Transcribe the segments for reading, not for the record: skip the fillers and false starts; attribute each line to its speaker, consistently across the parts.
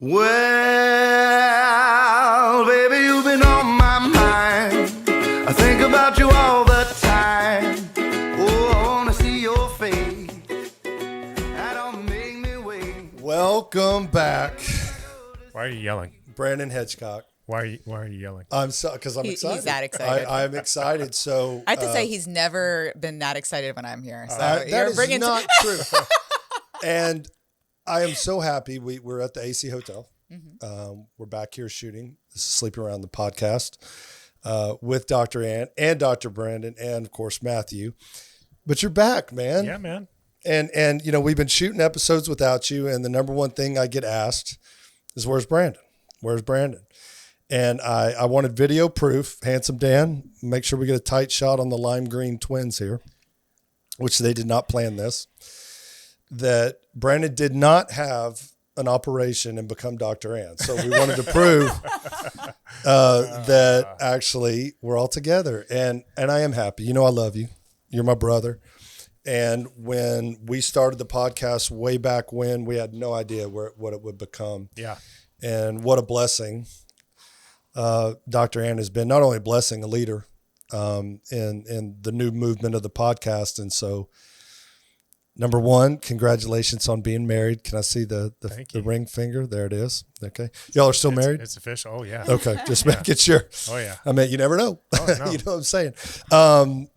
Speaker 1: Well, baby, you've been on my mind. I think about you all the time. Oh, I want to see your face. That don't make me wait.
Speaker 2: Welcome back,
Speaker 3: Why are you yelling?
Speaker 2: Brandon Hedgecock.
Speaker 3: Why are you yelling?
Speaker 2: Because I'm excited.
Speaker 4: He's that excited.
Speaker 2: I'm excited. So
Speaker 4: I have to say he's never been that excited when I'm here. So
Speaker 2: that
Speaker 4: you're
Speaker 2: is
Speaker 4: bringing
Speaker 2: not true. And I am so happy. We're at the AC Hotel.
Speaker 4: Mm-hmm.
Speaker 2: We're back here shooting. This is Sleeping Around the podcast with Dr. Ann and Dr. Brandon and, of course, Matthew. But you're back, man.
Speaker 3: Yeah, man.
Speaker 2: And you know, we've been shooting episodes without you, and the number one thing I get asked is, where's Brandon? Where's Brandon? And I wanted video proof. Handsome Dan, make sure we get a tight shot on the lime green twins here, which they did not plan this, that Brandon did not have an operation and become Dr. Ann. So we wanted to prove that actually we're all together. And I am happy. You know, I love you. You're my brother. And when we started the podcast way back when, we had no idea what it would become.
Speaker 3: Yeah.
Speaker 2: And what a blessing. Dr. Ann has been not only a blessing, a leader in the new movement of the podcast. And so, number one, congratulations on being married. Can I see the ring finger? There it is. Okay. Y'all are still married?
Speaker 3: It's official. Oh, yeah.
Speaker 2: Okay. Just making sure.
Speaker 3: Oh, yeah.
Speaker 2: I mean, you never know.
Speaker 3: Oh, no.
Speaker 2: You know what I'm saying?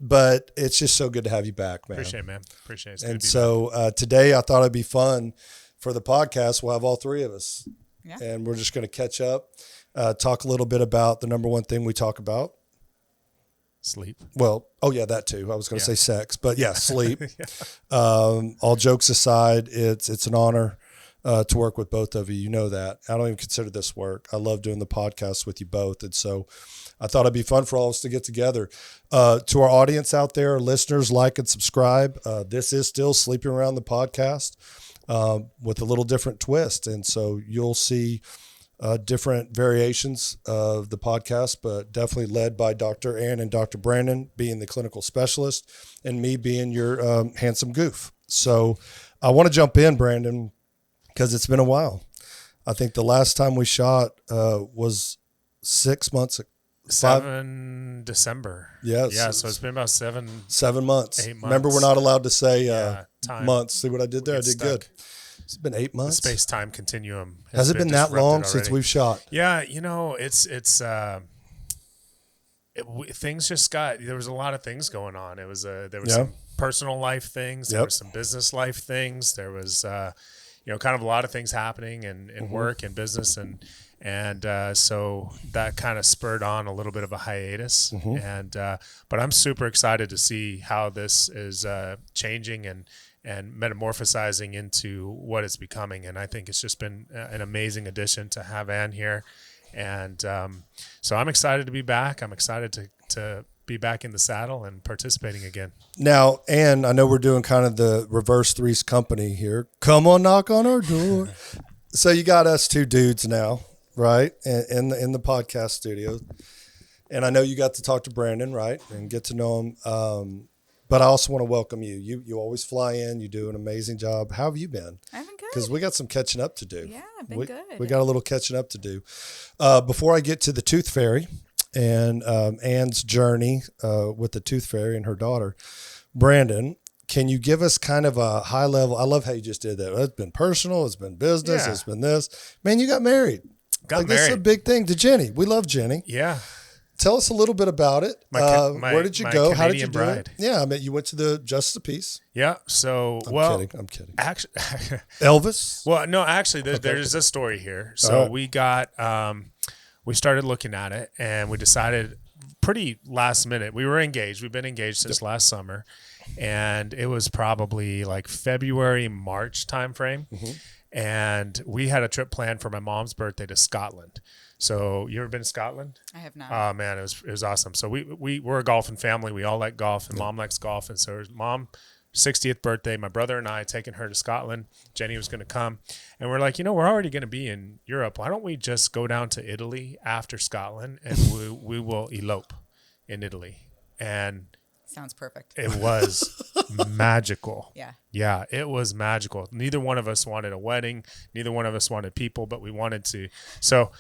Speaker 2: But it's just so good to have you back, man.
Speaker 3: Appreciate it, man. Appreciate it. It's good
Speaker 2: And
Speaker 3: to be
Speaker 2: so today I thought it'd be fun for the podcast. We'll have all three of us.
Speaker 4: Yeah.
Speaker 2: And we're just going to catch up, talk a little bit about the number one thing we talk about.
Speaker 3: Sleep.
Speaker 2: Well, oh yeah, that too. I was going to say sex, but yeah, sleep.
Speaker 3: Yeah.
Speaker 2: All jokes aside, it's an honor to work with both of you. You know that. I don't even consider this work. I love doing the podcast with you both. And so I thought it'd be fun for all of us to get together. To our audience out there, listeners, like and subscribe. This is still Sleeping Around the podcast with a little different twist. And so you'll see different variations of the podcast, but definitely led by Dr. Ann and Dr. Brandon being the clinical specialist and me being your handsome goof. So I want to jump in, Brandon, because it's been a while. I think the last time we shot was 6 months.
Speaker 3: December.
Speaker 2: Yes.
Speaker 3: Yeah. So it's been about 7
Speaker 2: months.
Speaker 3: 8 months.
Speaker 2: Remember, we're not allowed to say
Speaker 3: time.
Speaker 2: months. See what I did there? I
Speaker 3: Get
Speaker 2: did
Speaker 3: stuck.
Speaker 2: good. It's been 8 months.
Speaker 3: The space-time continuum.
Speaker 2: Has it been that long since we've shot?
Speaker 3: Yeah. You know, things just there was a lot of things going on. There was some personal life things. There was some business life things. There was, kind of a lot of things happening in work and business. And so that kind of spurred on a little bit of a hiatus. But I'm super excited to see how this is changing and metamorphosizing into what it's becoming. And I think it's just been an amazing addition to have Ann here. And so I'm excited to be back. I'm excited to be back in the saddle and participating again. Now,
Speaker 2: Ann, I know we're doing kind of the reverse Three's Company here. Come on, knock on our door. So you got us two dudes now, right, in the podcast studio. And I know you got to talk to Brandon, right, and get to know him. But I also want to welcome you. You always fly in. You do an amazing job. How have you been?
Speaker 4: I've been good.
Speaker 2: Because we got some catching up to do.
Speaker 4: Yeah, I've been good.
Speaker 2: We got a little catching up to do. Before I get to the Tooth Fairy and Ann's journey with the Tooth Fairy and her daughter, Brandon, can you give us kind of a high level? I love how you just did that. It's been personal. It's been business.
Speaker 3: Yeah.
Speaker 2: It's been this. Man, you got married. This is a big thing to Jenny. We love Jenny.
Speaker 3: Yeah.
Speaker 2: Tell us a little bit about it. Where did you go? How did you do
Speaker 3: bride.
Speaker 2: it? Yeah, I mean, you went to the Justice of Peace.
Speaker 3: Yeah. So,
Speaker 2: I'm kidding.
Speaker 3: Actually,
Speaker 2: Elvis?
Speaker 3: well, no, actually, there's a story here. So we got, we started looking at it and we decided pretty last minute. We were engaged. We've been engaged since last summer. And it was probably like February, March timeframe. And we had a trip planned for my mom's birthday to Scotland. So you ever been to Scotland?
Speaker 4: I have not.
Speaker 3: Oh man, it was awesome. So we're a golfing family. We all like golf, and Mom likes golf. And so Mom, 60th birthday, my brother and I taking her to Scotland. Jenny was going to come, and we're like, we're already going to be in Europe. Why don't we just go down to Italy after Scotland, and we will elope in Italy? And
Speaker 4: Sounds perfect.
Speaker 3: it was magical.
Speaker 4: Yeah.
Speaker 3: Yeah, it was magical. Neither one of us wanted a wedding. Neither one of us wanted people, but we wanted to. So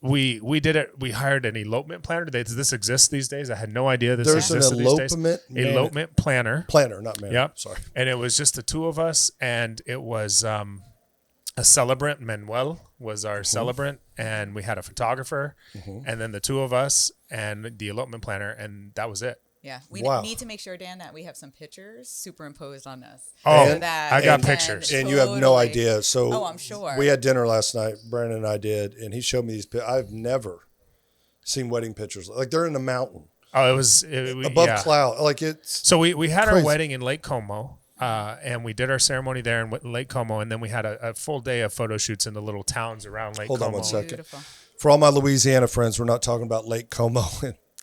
Speaker 3: we did it. We hired an elopement planner. Does this exist these days? I had no idea this
Speaker 2: There's an
Speaker 3: existed these days.
Speaker 2: elopement
Speaker 3: Planner.
Speaker 2: Planner, not man.
Speaker 3: Yep.
Speaker 2: Sorry.
Speaker 3: And it was just the two of us, and it was a celebrant. Manuel was our celebrant, and we had a photographer, and then the two of us and the elopement planner, and that was it.
Speaker 4: Yeah, we
Speaker 2: Wow.
Speaker 4: need to make sure, Dan, that we have some pictures superimposed on this.
Speaker 3: Oh,
Speaker 4: so that
Speaker 3: I got
Speaker 4: we can
Speaker 3: pictures.
Speaker 2: And you have no
Speaker 4: totally-
Speaker 2: idea. So
Speaker 4: Oh, I'm sure.
Speaker 2: we had dinner last night, Brandon and I did, and he showed me these. I've never seen wedding pictures. Like they're in the mountain
Speaker 3: Oh, it was
Speaker 2: above cloud. Like it's
Speaker 3: So we had our
Speaker 2: crazy.
Speaker 3: wedding in Lake Como, and we did our ceremony there in Lake Como, and then we had a full day of photo shoots in the little towns around Lake
Speaker 2: Hold
Speaker 3: Como.
Speaker 2: on one second.
Speaker 4: Beautiful.
Speaker 2: For all my Louisiana friends, we're not talking about Lake Como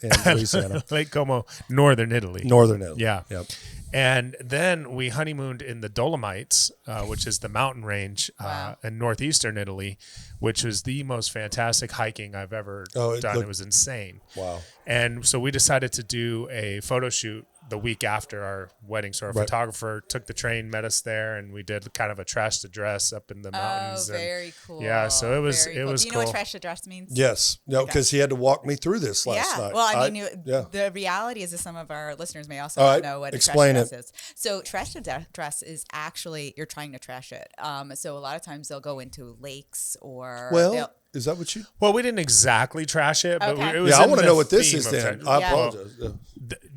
Speaker 2: in Louisiana.
Speaker 3: Lake Como, northern Italy.
Speaker 2: Northern Italy.
Speaker 3: Yeah.
Speaker 2: Yep.
Speaker 3: And then we honeymooned in the Dolomites, which is the mountain range
Speaker 4: Wow.
Speaker 3: in northeastern Italy, which was the most fantastic hiking I've ever
Speaker 2: Oh,
Speaker 3: done. It was insane.
Speaker 2: Wow.
Speaker 3: And so we decided to do a photo shoot the week after our wedding. So our
Speaker 2: Right.
Speaker 3: photographer took the train, met us there, and we did kind of a trash to dress up in the
Speaker 4: Oh,
Speaker 3: mountains. and-
Speaker 4: very cool.
Speaker 3: Yeah, so it was
Speaker 4: Very
Speaker 3: it
Speaker 4: cool.
Speaker 3: was
Speaker 4: Do you
Speaker 3: cool.
Speaker 4: know what trash to dress means?
Speaker 2: Yes. No, because he had to walk me through this last
Speaker 4: Yeah.
Speaker 2: night.
Speaker 4: Well, I mean,
Speaker 2: yeah.
Speaker 4: the reality is that some of our listeners may also
Speaker 2: All
Speaker 4: not
Speaker 2: right,
Speaker 4: know what
Speaker 2: explain
Speaker 4: a
Speaker 2: it.
Speaker 4: trash dress is. So trash to dress is actually you're trying to trash it. So a lot of times they'll go into lakes or
Speaker 2: Well,
Speaker 4: they'll-
Speaker 2: is that what you?
Speaker 3: Well, we didn't exactly trash it, but
Speaker 4: Okay.
Speaker 3: it was
Speaker 2: Yeah, I
Speaker 3: in
Speaker 2: want to
Speaker 3: the
Speaker 2: know what this
Speaker 3: theme
Speaker 2: is
Speaker 3: of
Speaker 2: then.
Speaker 3: trash.
Speaker 2: I
Speaker 4: Yeah.
Speaker 2: apologize. Yeah.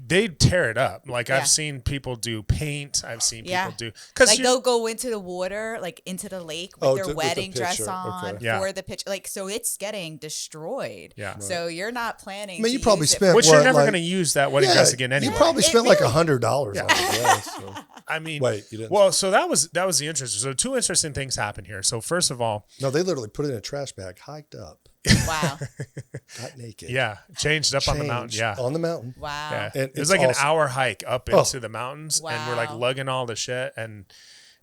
Speaker 3: They tear it up. Like
Speaker 4: Yeah.
Speaker 3: I've seen people do paint. I've seen
Speaker 4: Yeah.
Speaker 3: people do because
Speaker 4: like they'll go into the water, like into the lake with
Speaker 2: Oh,
Speaker 4: their
Speaker 2: with the
Speaker 4: wedding dress
Speaker 2: picture.
Speaker 4: on
Speaker 2: Okay.
Speaker 3: Yeah.
Speaker 4: for the picture. Like, so it's getting destroyed.
Speaker 3: Yeah.
Speaker 4: So you're not planning.
Speaker 2: I mean, you
Speaker 4: to
Speaker 2: probably
Speaker 4: use it
Speaker 2: spent
Speaker 4: for-
Speaker 3: which you're
Speaker 2: what,
Speaker 3: never
Speaker 2: like-
Speaker 3: going to use that wedding dress again anyway.
Speaker 2: You probably
Speaker 4: It
Speaker 2: spent like
Speaker 4: really-
Speaker 2: $100 on it. Yeah, so.
Speaker 3: I mean,
Speaker 2: Wait, you didn't?
Speaker 3: Well, so that was the interesting. So two interesting things happen here. So first of all,
Speaker 2: No, they literally put it in a trash bag, hiked up,
Speaker 4: Wow.
Speaker 2: got naked.
Speaker 3: yeah, changed up on the mountain.
Speaker 2: changed
Speaker 3: Yeah.
Speaker 2: on the mountain.
Speaker 4: Wow.
Speaker 3: Yeah.
Speaker 2: And
Speaker 3: It was
Speaker 2: it's
Speaker 3: like
Speaker 2: awesome.
Speaker 3: an hour hike up
Speaker 2: Oh.
Speaker 3: into the mountains, and we're like
Speaker 4: Wow.
Speaker 3: lugging all the shit, and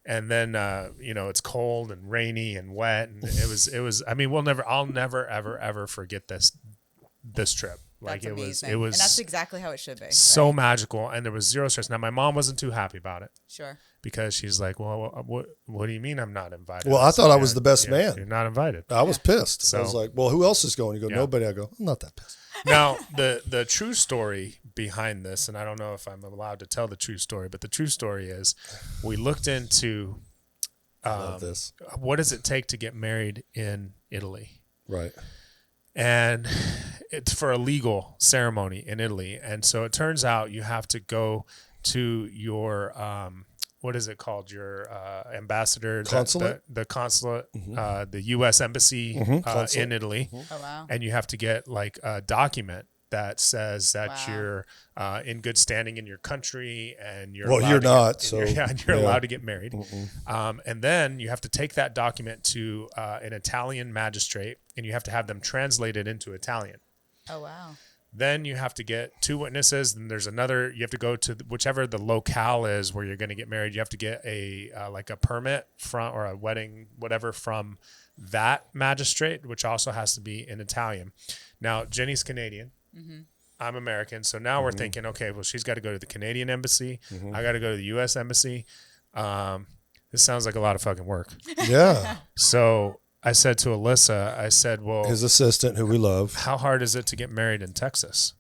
Speaker 3: then it's cold and rainy and wet, and it was. I mean, I'll never ever forget this trip. Like
Speaker 4: That's amazing.
Speaker 3: it was
Speaker 4: and that's exactly how it should be.
Speaker 3: so
Speaker 4: right?
Speaker 3: magical, and there was zero stress. Now my mom wasn't too happy about it
Speaker 4: Sure.
Speaker 3: because she's like, "Well, what do you mean I'm not invited?"
Speaker 2: Well, I thought I was
Speaker 3: "Yeah,
Speaker 2: the best
Speaker 3: yeah,
Speaker 2: man."
Speaker 3: You're not invited.
Speaker 2: I was pissed. I
Speaker 3: So-
Speaker 2: was like, well, who else is going? You go,
Speaker 3: Yeah.
Speaker 2: nobody. I go, I'm not that pissed.
Speaker 3: Now, the true story behind this, and I don't know if I'm allowed to tell the true story, but the true story is we looked into
Speaker 2: I love this.
Speaker 3: what does it take to get married in Italy?
Speaker 2: Right.
Speaker 3: And it's for a legal ceremony in Italy. And so it turns out you have to go to your, what is it called? Your ambassador,
Speaker 2: Consulate?
Speaker 3: the consulate, the U.S. embassy
Speaker 2: Consulate.
Speaker 3: in Italy.
Speaker 4: Oh wow.
Speaker 3: And you have to get like a document that says that
Speaker 4: Wow.
Speaker 3: you're in good standing in your country and you're
Speaker 2: Well,
Speaker 3: allowed
Speaker 2: you're
Speaker 3: to
Speaker 2: not,
Speaker 3: get,
Speaker 2: so,
Speaker 3: and you're
Speaker 2: yeah.
Speaker 3: allowed to get married. And then you have to take that document to an Italian magistrate and you have to have them translated into Italian.
Speaker 4: Oh wow.
Speaker 3: Then you have to get two witnesses. Then there's another. You have to go to whichever the locale is where you're going to get married. You have to get a like a permit from or a wedding whatever from that magistrate, which also has to be in Italian. Now Jenny's Canadian. I'm American, so now we're thinking, okay, well she's got to go to the Canadian embassy. I got to go to the U.S. embassy. This sounds like a lot of fucking work.
Speaker 2: Yeah.
Speaker 3: So I said to Alyssa, I said, well,
Speaker 2: His assistant, who we love.
Speaker 3: how hard is it to get married in Texas?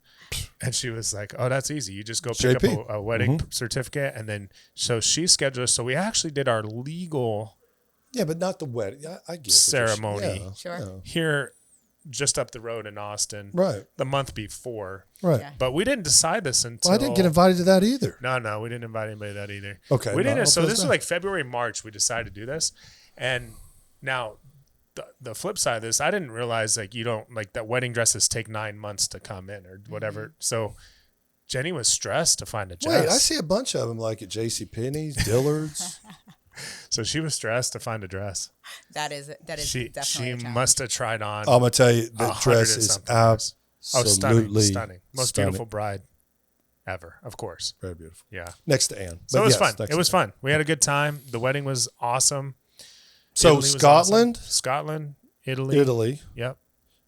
Speaker 3: And she was like, oh, that's easy. You just go pick
Speaker 2: JP.
Speaker 3: up a wedding certificate. And then, so she scheduled us. So we actually did our legal
Speaker 2: Yeah, but not the wedding. I get it.
Speaker 3: Ceremony.
Speaker 2: Yeah,
Speaker 4: Sure.
Speaker 2: yeah.
Speaker 3: here just up the road in Austin
Speaker 2: Right.
Speaker 3: the month before.
Speaker 2: Right.
Speaker 4: Yeah.
Speaker 3: But we didn't decide this until.
Speaker 2: Well, I didn't get invited to that either.
Speaker 3: No, we didn't invite anybody to that either.
Speaker 2: Okay,
Speaker 3: We
Speaker 2: no,
Speaker 3: didn't.
Speaker 2: I'll
Speaker 3: So
Speaker 2: put
Speaker 3: this
Speaker 2: it
Speaker 3: was
Speaker 2: down.
Speaker 3: like February, March, we decided to do this. And now the flip side of this, I didn't realize like you don't like that wedding dresses take 9 months to come in or whatever. So Jenny was stressed to find a dress.
Speaker 2: Wait, I see a bunch of them like at JCPenney's, Dillard's.
Speaker 3: So she was stressed to find a dress.
Speaker 4: That is
Speaker 3: She
Speaker 4: definitely a challenge.
Speaker 3: must have tried on.
Speaker 2: I'm gonna tell you, the
Speaker 3: 100
Speaker 2: dress
Speaker 3: and
Speaker 2: is
Speaker 3: something dress.
Speaker 2: absolutely
Speaker 3: stunning. Most
Speaker 2: stunning.
Speaker 3: beautiful bride ever, of course.
Speaker 2: Very beautiful.
Speaker 3: Yeah.
Speaker 2: Next to Anne.
Speaker 3: So
Speaker 2: But
Speaker 3: it was
Speaker 2: yes,
Speaker 3: fun.
Speaker 2: next
Speaker 3: It was
Speaker 2: to Anne.
Speaker 3: fun. We had a good time. The wedding was awesome.
Speaker 2: So
Speaker 3: Italy was
Speaker 2: Scotland,
Speaker 3: awesome. Scotland, Italy.
Speaker 2: Italy,
Speaker 3: Yep.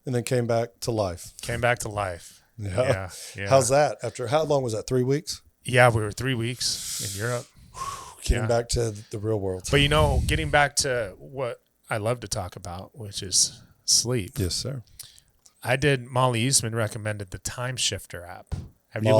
Speaker 2: and then came back to life.
Speaker 3: Came back to life. Yeah. Yeah.
Speaker 2: How's that? After how long was that? 3 weeks?
Speaker 3: Yeah, we were 3 weeks in Europe.
Speaker 2: Getting back to the real world.
Speaker 3: But getting back to what I love to talk about, which is sleep.
Speaker 2: Yes, sir.
Speaker 3: Molly Eastman recommended the Time Shifter app. Have you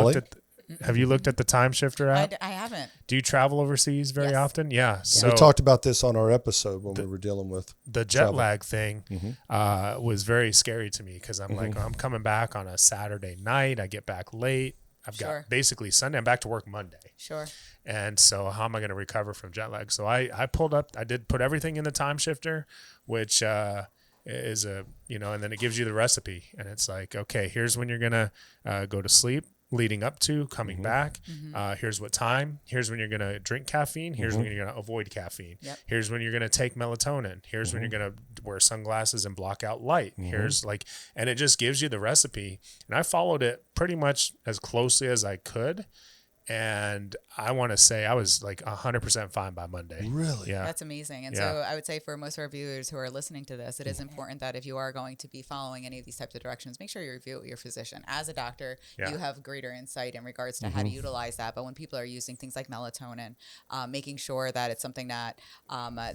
Speaker 3: looked at the Time Shifter app?
Speaker 4: I haven't.
Speaker 3: Do you travel overseas very often? Yeah. So
Speaker 2: we talked about this on our episode when we were dealing with
Speaker 3: the jet lag thing. Was very scary to me because I'm like, I'm coming back on a Saturday night. I get back late. I've got basically Sunday. I'm back to work Monday.
Speaker 4: Sure.
Speaker 3: And so how am I going to recover from jet lag? So I did put everything in the Time Shifter, which is and then it gives you the recipe. And it's like, okay, here's when you're going to go to sleep, leading up to coming back. Here's what time. Here's when you're going to drink caffeine. Here's when you're going to avoid caffeine.
Speaker 4: Yep.
Speaker 3: Here's when you're going to take melatonin. Here's when you're going to wear sunglasses and block out light. Here's and it just gives you the recipe. And I followed it pretty much as closely as I could. And I want to say I was like 100% fine by Monday.
Speaker 2: Really?
Speaker 3: Yeah.
Speaker 4: That's amazing. And so I would say for most of our viewers who are listening to this, it is important that if you are going to be following any of these types of directions, make sure you review it with your physician. As a doctor, you have greater insight in regards to how to utilize that. But when people are using things like melatonin, making sure that it's something that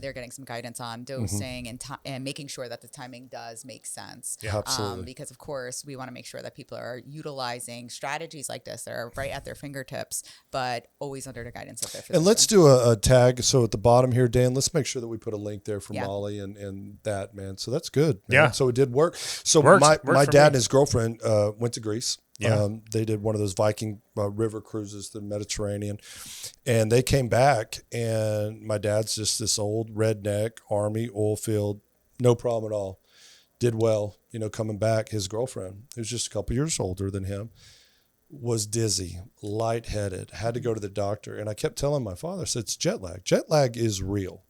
Speaker 4: they're getting some guidance on dosing and making sure that the timing does make sense.
Speaker 2: Yeah, absolutely.
Speaker 4: Because, of course, we want to make sure that people are utilizing strategies like this that are right at their fingertips, but always under the guidance of their physician.
Speaker 2: And let's do a tag. So at the bottom here, Dan, let's make sure that we put a link there for
Speaker 4: Yeah.
Speaker 2: Molly and that, man. So that's good. Man.
Speaker 3: Yeah.
Speaker 2: So it did work. So
Speaker 3: Worked
Speaker 2: my
Speaker 3: for
Speaker 2: dad
Speaker 3: me.
Speaker 2: and his girlfriend went to Greece.
Speaker 3: Yeah.
Speaker 2: They did one of those Viking river cruises, the Mediterranean, and they came back. And my dad's just this old redneck army oil field, no problem at all. Did well, coming back. His girlfriend, who's just a couple years older than him, was dizzy, lightheaded, had to go to the doctor. And I kept telling my father, I said, it's jet lag. Jet lag is real.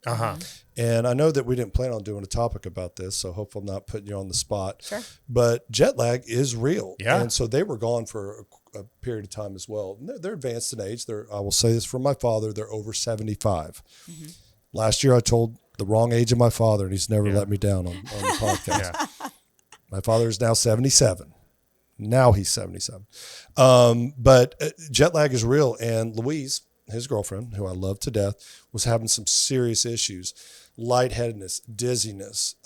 Speaker 2: And I know that we didn't plan on doing a topic about this, so hopefully I'm not putting you on the spot.
Speaker 4: Sure.
Speaker 2: But jet lag is real.
Speaker 3: Yeah.
Speaker 2: And so they were gone for a period of time as well. And they're advanced in age. I will say this for my father, they're over 75. Last year I told the wrong age of my father, and he's never let me down on the podcast. My father is now 77. Now he's 77. But jet lag is real. And Louise, his girlfriend, who I love to death, was having some serious issues. Lightheadedness, dizziness.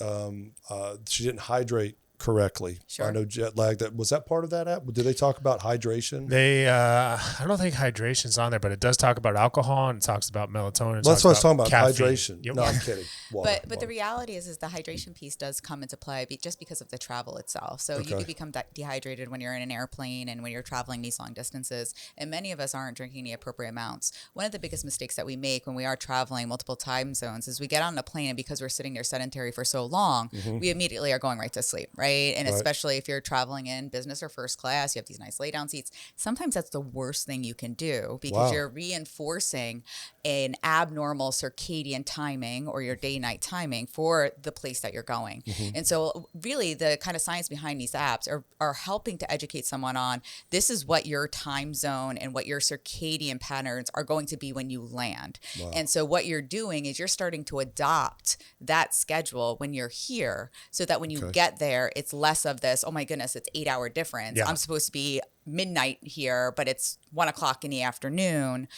Speaker 2: She didn't hydrate correctly.
Speaker 4: Sure.
Speaker 2: I know jet lag. Was that part of that app? Did they talk about hydration?
Speaker 3: I don't think hydration's on there, but it does talk about alcohol and it talks about melatonin.
Speaker 2: Well, that's what I was talking about,
Speaker 3: caffeine.
Speaker 2: hydration.
Speaker 3: Yep.
Speaker 2: No, I'm kidding. Water,
Speaker 4: But the reality is the hydration piece does come into play just because of the travel itself. So you do become dehydrated when you're in an airplane and when you're traveling these long distances. And many of us aren't drinking the appropriate amounts. One of the biggest mistakes that we make when we are traveling multiple time zones is we get on a plane, and because we're sitting there sedentary for so long, we immediately are going right to sleep, right? And especially if you're traveling in business or first class, you have these nice lay down seats. Sometimes that's the worst thing you can do because you're reinforcing an abnormal circadian timing or your day night timing for the place that you're going. And so really the kind of science behind these apps are helping to educate someone on this is what your time zone and what your circadian patterns are going to be when you land. And so what you're doing is you're starting to adopt that schedule when you're here so that when you get there, it's less of this, oh my goodness, it's 8 hour difference.
Speaker 3: Yeah.
Speaker 4: I'm supposed to be midnight here, but it's 1 o'clock in the afternoon.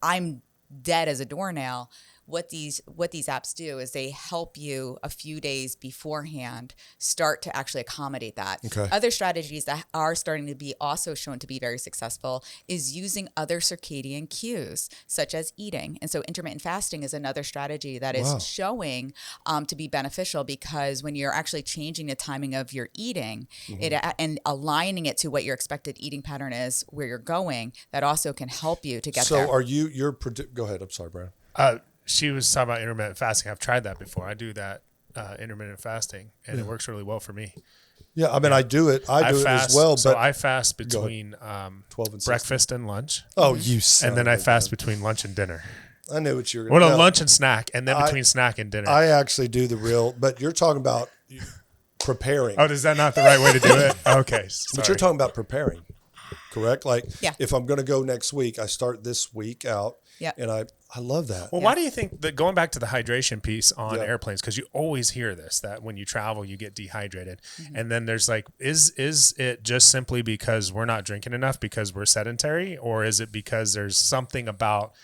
Speaker 4: I'm dead as a doornail. What these apps do is they help you a few days beforehand start to actually accommodate that. Other strategies that are starting to be also shown to be very successful is using other circadian cues, such as eating. And so intermittent fasting is another strategy that is showing to be beneficial because when you're actually changing the timing of your eating and aligning it to what your expected eating pattern is, where you're going, that also can help you to get there.
Speaker 2: So go ahead. I'm sorry, Brian.
Speaker 3: She was talking about intermittent fasting. I've tried that before. I do that intermittent fasting, and it works really well for me.
Speaker 2: Yeah, I mean, I do it. I do
Speaker 3: fast,
Speaker 2: it as well.
Speaker 3: So
Speaker 2: but
Speaker 3: I fast between
Speaker 2: 12 and
Speaker 3: breakfast and lunch.
Speaker 2: Oh, you son
Speaker 3: and then
Speaker 2: of
Speaker 3: I
Speaker 2: a
Speaker 3: fast
Speaker 2: gun.
Speaker 3: between lunch and dinner.
Speaker 2: I knew what you were going
Speaker 3: Well,
Speaker 2: to
Speaker 3: no, lunch and snack, and then between snack and dinner.
Speaker 2: I actually do the real, but you're talking about preparing.
Speaker 3: Oh, is that not the right way to do it? Okay, sorry.
Speaker 2: But you're talking about preparing, correct? Like
Speaker 4: Yeah.
Speaker 2: if I'm going to go next week, I start this week out.
Speaker 4: Yeah.
Speaker 2: And I love that.
Speaker 3: Well, why do you think that, going back to the hydration piece on
Speaker 2: Yeah.
Speaker 3: airplanes, because you always hear this, that when you travel, you get dehydrated. And then there's like, is it just simply because we're not drinking enough because we're sedentary, or is it because there's something about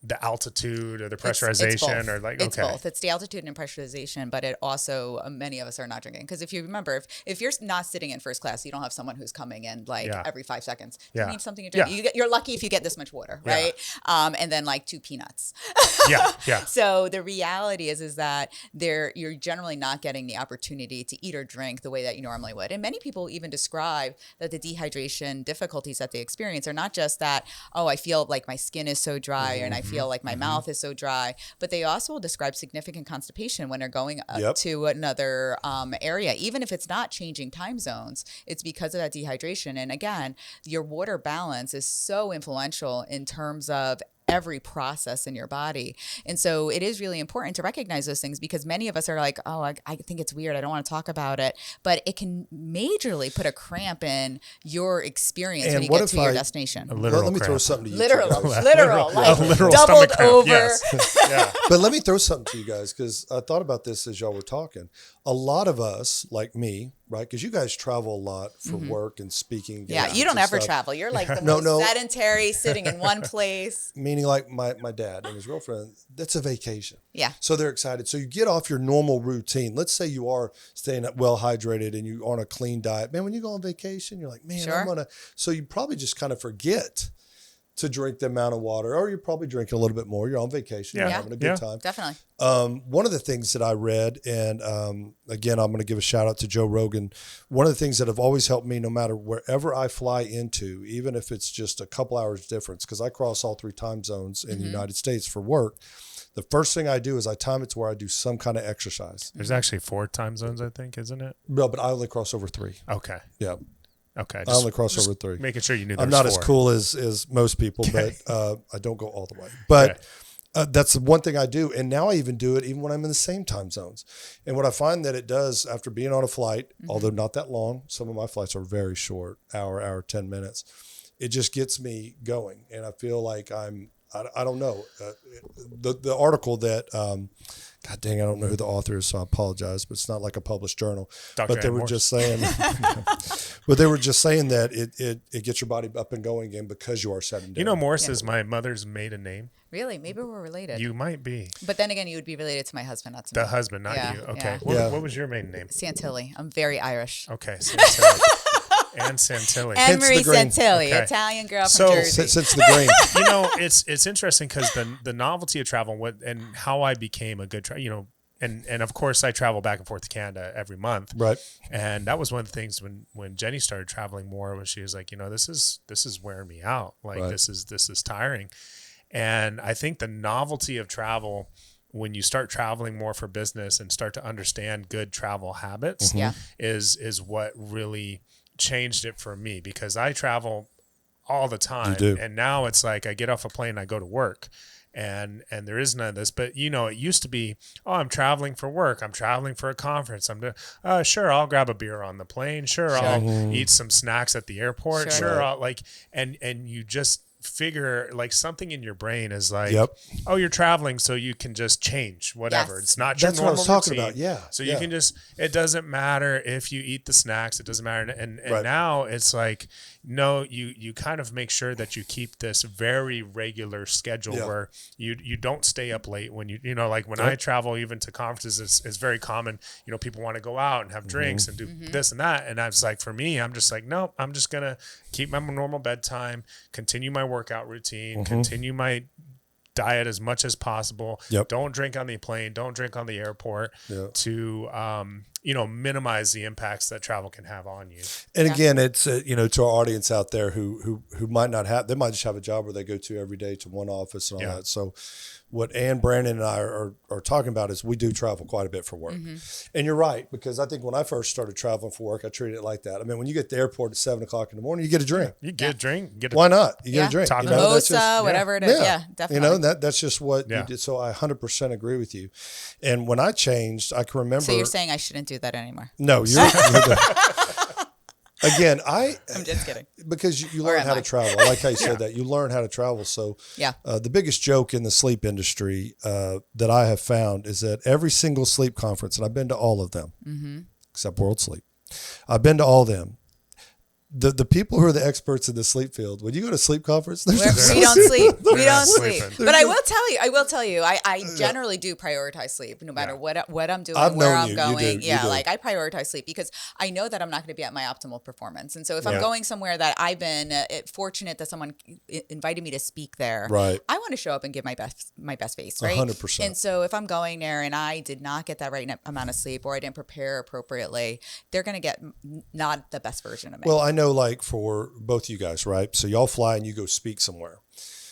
Speaker 3: the altitude or the pressurization or like,
Speaker 4: it's both. It's the altitude and pressurization, but it also, many of us are not drinking. Because if you remember, if you're not sitting in first class, you don't have someone who's coming in like every 5 seconds. You need something to drink. You're lucky if you get this much water, right? And then like 2 peanuts.
Speaker 3: Yeah.
Speaker 4: So the reality is that you're generally not getting the opportunity to eat or drink the way that you normally would. And many people even describe that the dehydration difficulties that they experience are not just that, oh, I feel like my skin is so dry and I feel like my mouth is so dry, but they also will describe significant constipation when they're going up to another area. Even if it's not changing time zones, it's because of that dehydration. And again, your water balance is so influential in terms of every process in your body. And so it is really important to recognize those things, because many of us are like, oh, I think it's weird, I don't want to talk about it. But it can majorly put a cramp in your experience when you get to your destination.
Speaker 2: Let me throw something to you.
Speaker 4: Literal,
Speaker 2: guys.
Speaker 4: like doubled
Speaker 3: stomach cramp,
Speaker 4: over.
Speaker 3: yes.
Speaker 2: But let me throw something to you guys, because I thought about this as y'all were talking. A lot of us, like me, right? Because you guys travel a lot for work and speaking.
Speaker 4: Yeah, you don't ever travel. You're like the most sedentary, sitting in one place.
Speaker 2: Meaning like my dad and his girlfriend, that's a vacation.
Speaker 4: Yeah.
Speaker 2: So they're excited. So you get off your normal routine. Let's say you are staying well hydrated and you're on a clean diet. Man, when you go on vacation, you're like, man, I'm going to. So you probably just kind of forget to drink the amount of water, or you're probably drinking a little bit more. You're on vacation. You're having a good time.
Speaker 4: Definitely.
Speaker 2: One of the things that I read, and again, I'm going to give a shout out to Joe Rogan. One of the things that have always helped me, no matter wherever I fly into, even if it's just a couple hours difference, because I cross all 3 time zones in the United States for work. The first thing I do is I time it to where I do some kind of exercise.
Speaker 3: There's actually 4 time zones, I think, isn't it?
Speaker 2: No, but I only cross over 3.
Speaker 3: Okay.
Speaker 2: Yeah.
Speaker 3: Okay.
Speaker 2: I only cross over 3.
Speaker 3: Making sure you knew
Speaker 2: I'm not
Speaker 3: 4.
Speaker 2: as cool as most people, but I don't go all the way. But that's the one thing I do. And now I even do it even when I'm in the same time zones. And what I find that it does after being on a flight, although not that long, some of my flights are very short, hour, 10 minutes. It just gets me going. And I feel like I don't know. The article that, God dang, I don't know who the author is, so I apologize, but it's not like a published journal. But they were just saying, that it gets your body up and going again because you are sedentary.
Speaker 3: You know, Morris is my mother's maiden name.
Speaker 4: Really? Maybe we're related.
Speaker 3: You might be.
Speaker 4: But then again, you would be related to my husband, not to me.
Speaker 3: The husband, not you. Okay. What was your maiden name?
Speaker 4: Santilli. I'm very Irish.
Speaker 3: Okay, Santilli. And Santilli.
Speaker 4: And Marie Santilli, Italian girl from Jersey.
Speaker 2: Since the grain.
Speaker 3: You know, it's interesting because the novelty of travel and how I became a good and of course I travel back and forth to Canada every month.
Speaker 2: Right.
Speaker 3: And that was one of the things when Jenny started traveling more, was she was like, this is wearing me out. Like this is tiring. And I think the novelty of travel, when you start traveling more for business and start to understand good travel habits, is what really changed it for me, because I travel all the time.
Speaker 2: You do.
Speaker 3: And now it's like I get off a plane and I go to work, and there is none of this. But it used to be, I'm traveling for work, I'm traveling for a conference, sure, I'll grab a beer on the plane, I'll eat some snacks at the airport, I'll and you just figure, like, something in your brain is like, oh, you're traveling, so you can just change whatever. It's not your normal routine. That's what I was talking about. So you can just, it doesn't matter if you eat the snacks, it doesn't matter. And now it's like, no, you kind of make sure that you keep this very regular schedule where you don't stay up late when like when I travel even to conferences, it's very common, people want to go out and have drinks and do this and that. And I was like, for me, I'm just like, no, I'm just going to keep my normal bedtime, continue my workout routine, continue my diet as much as possible. Don't drink on the plane, don't drink on the airport to minimize the impacts that travel can have on you.
Speaker 2: And again, it's to our audience out there who might not have, they might just have a job where they go to every day to one office and all that. So what Ann, Brandon, and I are talking about is we do travel quite a bit for work. And you're right, because I think when I first started traveling for work, I treated it like that. I mean, when you get to the airport at 7:00 in the morning, you get a drink.
Speaker 3: You get a drink.
Speaker 2: Why not? You get a drink.
Speaker 4: Mimosa, whatever it is. Yeah, definitely.
Speaker 2: That's just what you did. So I 100% agree with you. And when I changed, I can remember.
Speaker 4: So you're saying I shouldn't do that anymore?
Speaker 2: No, you're Again,
Speaker 4: I'm just kidding.
Speaker 2: because you learn how to travel. I like how you said that. You learn how to travel. So the biggest joke in the sleep industry that I have found is that every single sleep conference, and I've been to all of them, except World Sleep. I've been to all of them. The people who are the experts in the sleep field, when you go to sleep conference,
Speaker 4: we don't sleep. We don't sleep. But I will tell you, I generally do prioritize sleep no matter what I'm doing, where I'm going. You do. Like I prioritize sleep because I know that I'm not going to be at my optimal performance. And so if I'm going somewhere that I've been fortunate that someone invited me to speak there, I want to show up and give my best face, right?
Speaker 2: 100%.
Speaker 4: And so if I'm going there and I did not get that right amount of sleep or I didn't prepare appropriately, they're going to get not the best version of me.
Speaker 2: Well, I know like for both you guys, right? So y'all fly and you go speak somewhere.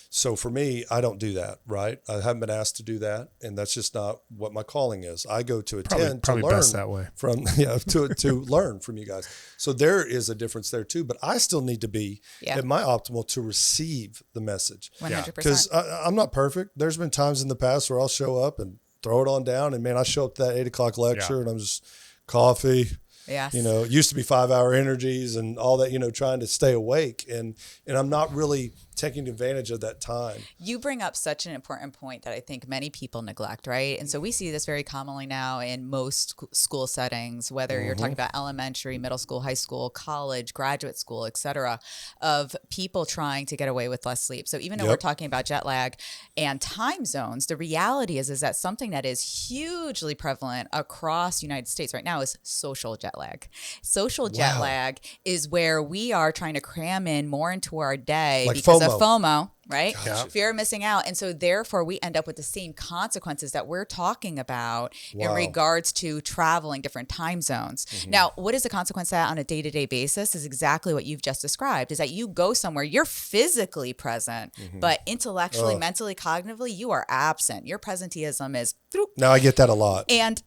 Speaker 2: So for me, I don't do that, right? I haven't been asked to do that, and that's just not what my calling is. I go to attend
Speaker 3: probably
Speaker 2: to learn
Speaker 3: best that way.
Speaker 2: from to learn from you guys. So there is a difference there too, but I still need to be at my optimal to receive the message.
Speaker 4: 100%.
Speaker 2: Because I'm not perfect. There's been times in the past where I'll show up and throw it on down, and man, I show up to that 8 o'clock lecture and I'm just coffee.
Speaker 4: Yes.
Speaker 2: You know, it used to be 5-hour energies and all that, trying to stay awake. And I'm not really taking advantage of that time.
Speaker 4: You bring up such an important point that I think many people neglect, right? And so we see this very commonly now in most school settings, whether you're talking about elementary, middle school, high school, college, graduate school, et cetera, of people trying to get away with less sleep. So even though we're talking about jet lag and time zones, the reality is that something that is hugely prevalent across the United States right now is social jet lag. Social jet lag is where we are trying to cram in more into our day
Speaker 2: like
Speaker 4: because
Speaker 2: FOMO.
Speaker 4: of FOMO, right?
Speaker 2: Gotcha.
Speaker 4: Fear of missing out. And so therefore we end up with the same consequences that we're talking about in regards to traveling different time zones. Now, what is the consequence of that on a day-to-day basis is exactly what you've just described, is that you go somewhere, you're physically present, but intellectually, mentally, cognitively, you are absent. Your presenteeism is through.
Speaker 2: Now I get that a lot.
Speaker 4: And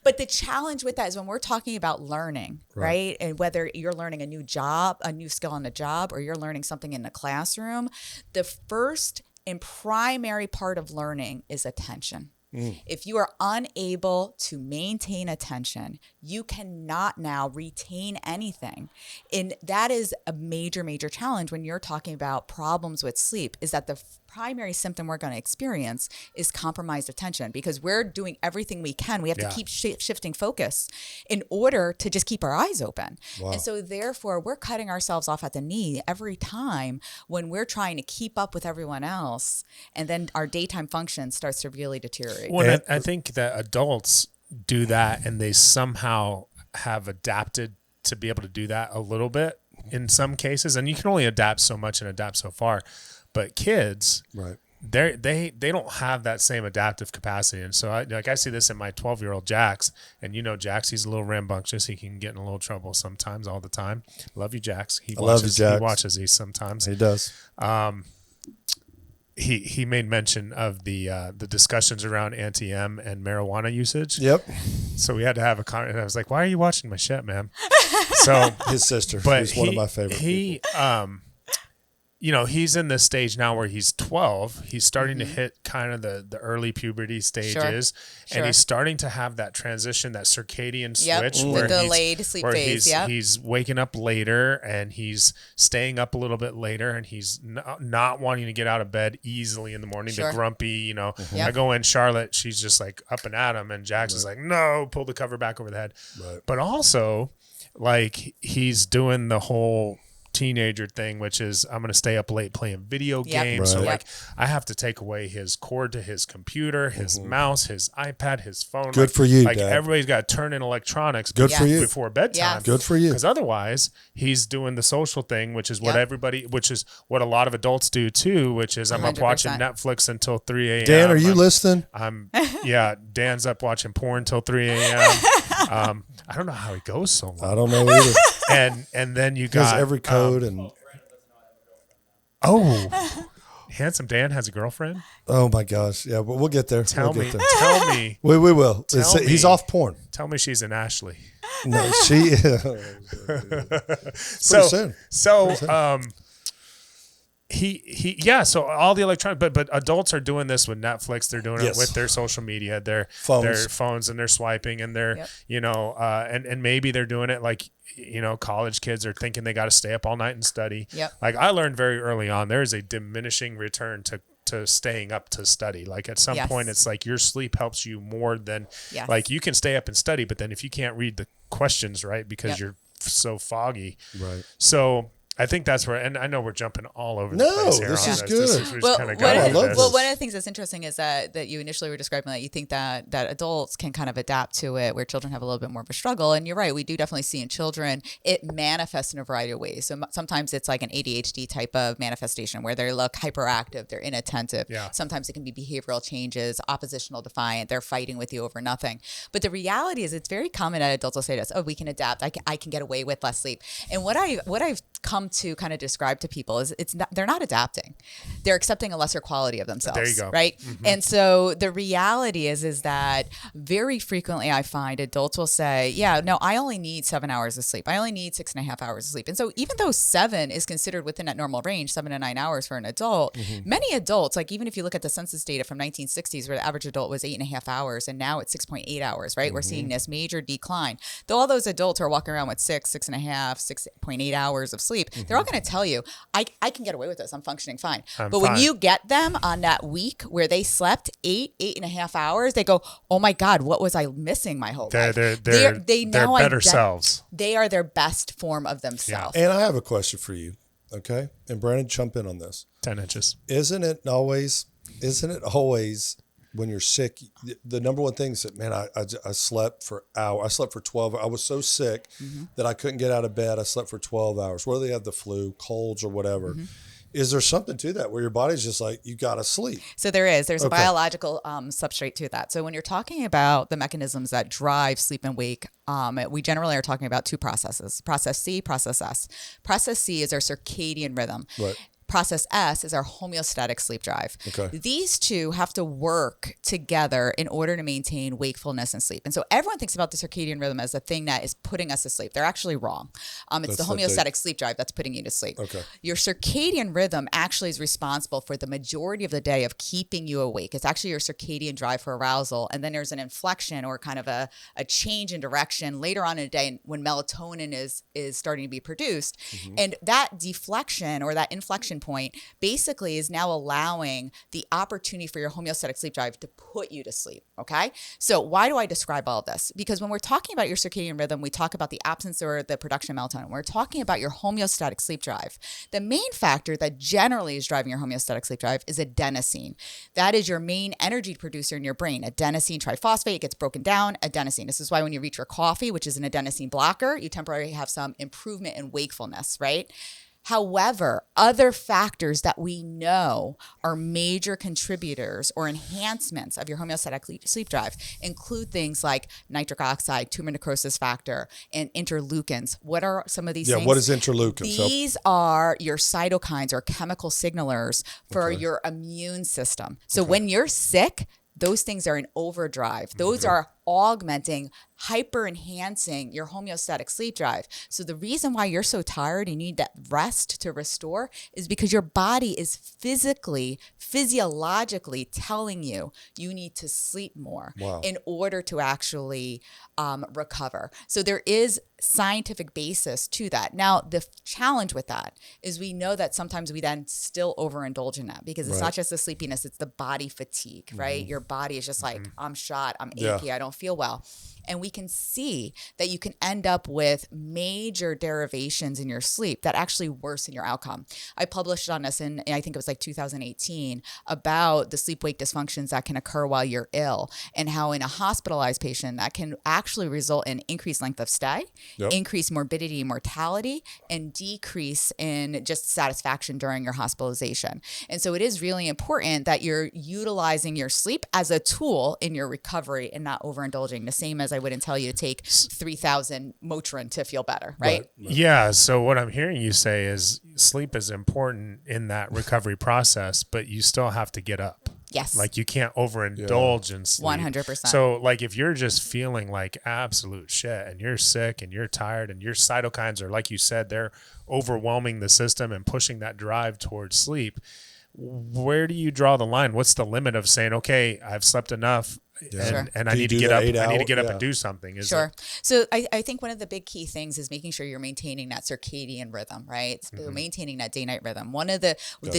Speaker 4: but the challenge with that is when we're talking about learning, right? And whether you're learning a new job, a new skill on a job, or you're learning something in the classroom, the first and primary part of learning is attention. If you are unable to maintain attention, you cannot now retain anything. And that is a major, major challenge when you're talking about problems with sleep, is that the primary symptom we're going to experience is compromised attention because we're doing everything we can. We have to keep shifting focus in order to just keep our eyes open. And so therefore we're cutting ourselves off at the knee every time when we're trying to keep up with everyone else. And then our daytime function starts to really deteriorate.
Speaker 3: Well, I think that adults do that and they somehow have adapted to be able to do that a little bit in some cases. And you can only adapt so much and adapt so far. But kids, they don't have that same adaptive capacity. And so I see this in my 12-year-old Jax. And Jax, he's a little rambunctious. He can get in a little trouble sometimes, all the time. Love you, Jax. He watches these sometimes.
Speaker 2: He does.
Speaker 3: He made mention of the discussions around anti-M and marijuana usage.
Speaker 2: Yep.
Speaker 3: So we had to have a conversation. And I was like, "Why are you watching my shit, man?" So
Speaker 2: his sister, who's one of my favorite people.
Speaker 3: He's in this stage now where he's 12. He's starting to hit kind of the early puberty stages, and he's starting to have that transition, that circadian switch, where
Speaker 4: the delayed sleep phase.
Speaker 3: He's waking up later and he's staying up a little bit later, and he's not wanting to get out of bed easily in the morning. The grumpy, I go in, Charlotte, she's just like up and at him, and Jax is like, no, pull the cover back over the head. But also, like, he's doing the whole teenager thing, which is I'm going to stay up late playing video games. So like I have to take away his cord to his computer, his mouse, his iPad, his phone.
Speaker 2: Good for you,
Speaker 3: Like
Speaker 2: Dad.
Speaker 3: everybody's got to turn in electronics
Speaker 2: for you.
Speaker 3: before bedtime.
Speaker 2: Good for you.
Speaker 3: Because otherwise he's doing the social thing, which is what what a lot of adults do too, which is I'm up watching Netflix until 3 a.m.
Speaker 2: Dan, are you listening?
Speaker 3: Dan's up watching porn till 3 a.m. I don't know how he goes so long.
Speaker 2: I don't know either.
Speaker 3: And then you got
Speaker 2: every code and
Speaker 3: handsome Dan has a girlfriend.
Speaker 2: Oh my gosh, yeah, but we'll get there.
Speaker 3: Tell me,
Speaker 2: we will. He's off porn.
Speaker 3: Tell me she's an Ashley.
Speaker 2: No, she. Pretty soon.
Speaker 3: So,
Speaker 2: Pretty soon.
Speaker 3: So all the electronic, but adults are doing this with Netflix. They're doing it with their social media, their phones, and they're swiping, and they're and maybe they're doing it like college kids are thinking they got to stay up all night and study. Like I learned very early on, there is a diminishing return to staying up to study. Like at some point, it's like your sleep helps you more than like you can stay up and study, but then if you can't read the questions right because you're so foggy,
Speaker 2: right?
Speaker 3: So I think that's where, and I know we're jumping all over the place here.
Speaker 2: This is good.
Speaker 4: One of the things that's interesting is that you initially were describing that you think that adults can kind of adapt to it, where children have a little bit more of a struggle. And you're right, we do definitely see in children it manifests in a variety of ways. So sometimes it's like an ADHD type of manifestation where they look hyperactive, they're inattentive. Sometimes it can be behavioral changes, oppositional, defiant. They're fighting with you over nothing. But the reality is, it's very common that adults will say to us, "Oh, we can adapt. I can get away with less sleep." And what I've come to kind of describe to people is they're not adapting. They're accepting a lesser quality of themselves.
Speaker 3: There you go.
Speaker 4: Right. Mm-hmm. And so the reality is that very frequently I find adults will say, yeah, no, I only need 7 hours of sleep. I only need 6.5 hours of sleep. And so even though 7 is considered within that normal range, 7 to 9 hours for an adult, many adults, like even if you look at the census data from 1960s where the average adult was 8.5 hours and now it's 6.8 hours, right? We're seeing this major decline. Though all those adults are walking around with 6.5, 6.8 hours of sleep, they're all going to tell you, I can get away with this. I'm functioning fine. But when you get them on that week where they slept 8.5 hours, they go, oh my God, what was I missing my whole life?
Speaker 3: They're better selves.
Speaker 4: They are their best form of themselves.
Speaker 2: And I have a question for you. Okay. And Brandon, jump in on this.
Speaker 3: 10 inches.
Speaker 2: Isn't it always when you're sick, the number one thing is that, man, I slept for hours. I slept for 12 hours. I was so sick that I couldn't get out of bed. I slept for 12 hours. Whether they have the flu, colds, or whatever. Is there something to that where your body's just like, you got to sleep?
Speaker 4: So there is. There's a biological substrate to that. So when you're talking about the mechanisms that drive sleep and wake, we generally are talking about two processes, process C, process S. Process C is our circadian rhythm.
Speaker 2: Right.
Speaker 4: Process S is our homeostatic sleep drive.
Speaker 2: Okay.
Speaker 4: These two have to work together in order to maintain wakefulness and sleep. And so everyone thinks about the circadian rhythm as a thing that is putting us to sleep. They're actually wrong. It's the homeostatic sleep drive that's putting you to sleep.
Speaker 2: Okay.
Speaker 4: Your circadian rhythm actually is responsible for the majority of the day of keeping you awake. It's actually your circadian drive for arousal. And then there's an inflection or kind of a change in direction later on in the day when melatonin is starting to be produced. And that deflection or that inflection point basically is now allowing the opportunity for your homeostatic sleep drive to put you to sleep. Okay. So why do I describe all of this? Because when we're talking about your circadian rhythm, we talk about the absence or the production of melatonin. We're talking about your homeostatic sleep drive. The main factor that generally is driving your homeostatic sleep drive is adenosine. That is your main energy producer in your brain. Adenosine triphosphate gets broken down. Adenosine. This is why when you reach for coffee, which is an adenosine blocker, you temporarily have some improvement in wakefulness, right? However, other factors that we know are major contributors or enhancements of your homeostatic sleep drive include things like nitric oxide, tumor necrosis factor, and interleukins. What are some of these things?
Speaker 2: Yeah, what is interleukins?
Speaker 4: These are your cytokines or chemical signalers for your immune system. So when you're sick, those things are in overdrive. Those are augmenting, hyper enhancing your homeostatic sleep drive. So the reason why you're so tired and you need that rest to restore is because your body is physiologically telling you need to sleep more in order to actually recover. So there is scientific basis to that. Now, the challenge with that is we know that sometimes we then still overindulge in that because it's not just the sleepiness, it's the body fatigue, right? Your body is just like, I'm shot, I'm achy, I don't feel well. And we can see that you can end up with major derivations in your sleep that actually worsen your outcome. I published on this in, I think it was like 2018, about the sleep-wake dysfunctions that can occur while you're ill and how in a hospitalized patient that can actually result in increased length of stay, increased morbidity and mortality, and decrease in just satisfaction during your hospitalization. And so it is really important that you're utilizing your sleep as a tool in your recovery and not overindulging, the same as I wouldn't tell you to take 3,000 Motrin to feel better, right?
Speaker 3: Yeah. So what I'm hearing you say is sleep is important in that recovery process, but you still have to get up.
Speaker 4: Yes.
Speaker 3: Like you can't overindulge in sleep.
Speaker 4: 100%.
Speaker 3: So like if you're just feeling like absolute shit and you're sick and you're tired and your cytokines are, like you said, they're overwhelming the system and pushing that drive towards sleep, where do you draw the line? What's the limit of saying, okay, I've slept enough and I need to get up. I need to get up and do something.
Speaker 4: So I think one of the big key things is making sure you're maintaining that circadian rhythm, right? Maintaining that day-night rhythm. One of the